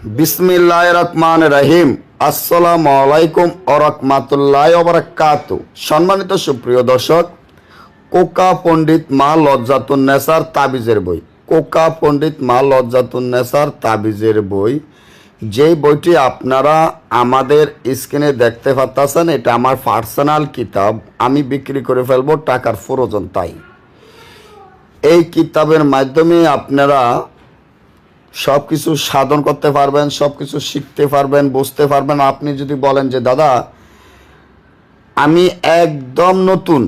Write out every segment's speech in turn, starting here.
বিসমিল্লাহির রহমানির রহিম। আসসালামু আলাইকুম ওয়া রাহমাতুল্লাহি ওয়া বারাকাতুহু। সম্মানিত সুপ্রিয় দর্শক, কোকা পণ্ডিত মা লজ্জাতুন নেসার তাবিজের বই, কোকা পণ্ডিত মা লজ্জাতুন নেসার তাবিজের বই, যে বইটি আপনারা আমাদের স্ক্রিনে দেখতে পাচ্ছেন, এটা আমার পার্সোনাল কিতাব। আমি বিক্রি করে ফেলবো, টাকার প্রয়োজন তাই। এই কিতাবের মাধ্যমে আপনারা সব কিছু সাধন করতে পারবেন, সব কিছু শিখতে পারবেন, বুঝতে পারবেন। আপনি যদি বলেন যে দাদা আমি একদম নতুন,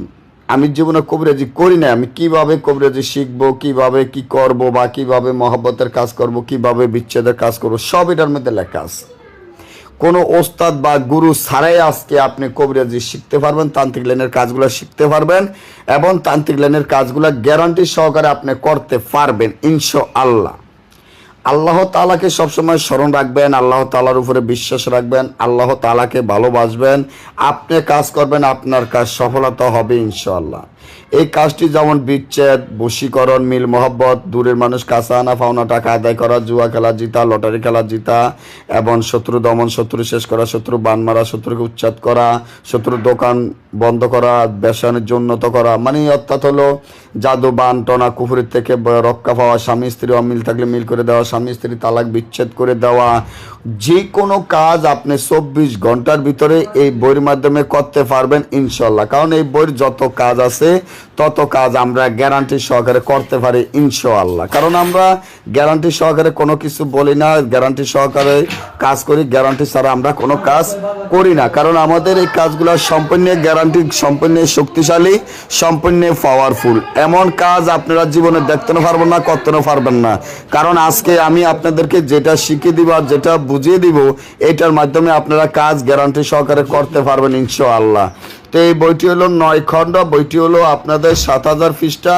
আমি জীবনে কবিরাজি করি না, আমি কিভাবে কবিরাজি শিখবো, কিভাবে কি করব, বা কিভাবে মহব্বতের কাজ করব, কিভাবে বিচ্ছেদের কাজ করব, সব এটার মধ্যে লেখা আছে। কোনো ওস্তাদ বা গুরু ছাড়াই আজকে আপনি কবিরাজি শিখতে পারবেন, তান্ত্রিক লাইনের কাজগুলো শিখতে পারবেন, এবং তান্ত্রিক লাইনের কাজগুলো গ্যারান্টি সহকারে আপনি করতে পারবেন ইনশাআল্লাহ। আল্লাহ তাআলাকে সবসময় স্মরণ রাখবেন, আল্লাহ তাআলার উপরে বিশ্বাস রাখবেন, আল্লাহ তাআলাকে ভালোবাসবেন, আপনি কাজ করবেন, আপনার কাজ সফলতা হবে ইনশাআল্লাহ। এই কাজটি যেমন বিচ্ছেদ, বশীকরণ, মিল মহব্বত, দূরের মানুষ কাছে আনা, পাওনা টাকা আদায় করা, জুয়া খেলা জিতা, লটারি খেলা জিতা, এবং শত্রু দমন, শত্রু শেষ করা, শত্রু বান মারা, শত্রুকে উচ্ছেদ করা, শত্রুর দোকান বন্ধ করা, ব্যবসা বাণিজ্য উন্নত করা, মানে অর্থাৎ হলো জাদু, বান টনা, কুফুরির থেকে রক্ষা পাওয়া, স্বামী স্ত্রী অমিল থাকলে মিল করে দেওয়া, স্বামী স্ত্রী তালাক বিচ্ছেদ করে দেওয়া, যে কোনো কাজ আপনি 24 ঘন্টার ভিতরে এই বইয়ের মাধ্যমে করতে পারবেন ইনশাল্লাহ। কারণ এই বইয়ের যত কাজ আছে তত কাজ আমরা গ্যারান্টি সহকারে করতে পারি ইনশাআল্লাহ। কারণ আমরা গ্যারান্টি সহকারে কোনো কিছু বলি না, গ্যারান্টি সহকারে কাজ করি, গ্যারান্টি ছাড়া আমরা কোনো কাজ করি না। কারণ আমাদের এই কাজগুলো সম্পূর্ণ গ্যারান্টি, সম্পূর্ণ শক্তিশালী, সম্পূর্ণ পাওয়ারফুল। এমন কাজ আপনারা জীবনে দেখতে পারবেন না, করতে পারবেন না। কারণ আজকে আমি আপনাদেরকে যেটা শিখিয়ে দিব আর যেটা বুঝিয়ে দিব, এটার মাধ্যমে আপনারা কাজ গ্যারান্টি সহকারে করতে পারবেন ইনশাআল্লাহ। তো এই বইটি হলো 9 খণ্ড, বইটি হলো আপনাদের 7000 পৃষ্ঠা,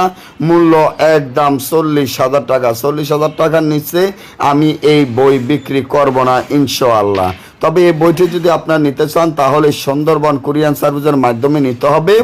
মূল্য একদম 40,000 টাকা। 40,000 টাকার নিচে আমি এই বই বিক্রি করব না ইনশাআল্লাহ। তবে এই বইটি যদি আপনারা নিতে চান তাহলে সুন্দরবন কুরিয়ার সার্ভিসের মাধ্যমে নিতে হবে।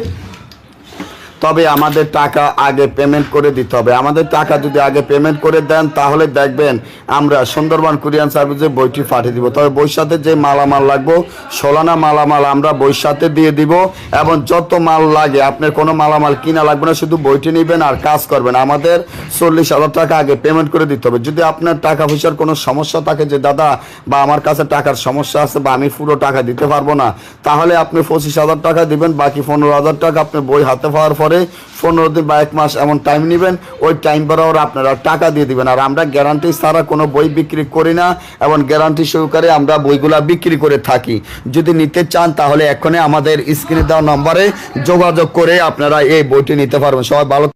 তবে আমাদের টাকা আগে পেমেন্ট করে দিতে হবে। আমাদের টাকা যদি আগে পেমেন্ট করে দেন তাহলে দেখবেন আমরা সুন্দরবন কুরিয়ার সার্ভিসে বইটি পাঠিয়ে দিব। তবে বইয়ের সাথে যে মালামাল লাগবে, সোলানা মালামাল আমরা বইয়ের সাথে দিয়ে দিব, এবং যত মাল লাগে আপনার কোনো মালামাল কিনা লাগবে না, শুধু বইটি নেবেন আর কাজ করবেন। আমাদের 40,000 টাকা আগে পেমেন্ট করে দিতে হবে। যদি আপনার টাকা পয়সার কোনো সমস্যা থাকে যে দাদা বা আমার কাছে টাকার সমস্যা আছে বা আমি পুরো টাকা দিতে পারবো না, তাহলে আপনি 25,000 টাকা দিবেন, বাকি 15,000 টাকা আপনি বই হাতে পাওয়ার পরে 15 দিন বা 1 মাস এমন টাইম নেবেন, ওই টাইম বরাবর আপনারা টাকা দিয়ে দিবেন। আর আমরা গ্যারান্টি ছাড়া কোনো বই বিক্রি করি না, এবং গ্যারান্টি সহকারে আমরা বইগুলা বিক্রি করে থাকি। যদি নিতে চান তাহলে এখনই আমাদের স্ক্রিনে দেওয়া নম্বরে যোগাযোগ করে আপনারা এই বইটি নিতে পারবেন। সবাই ভালো।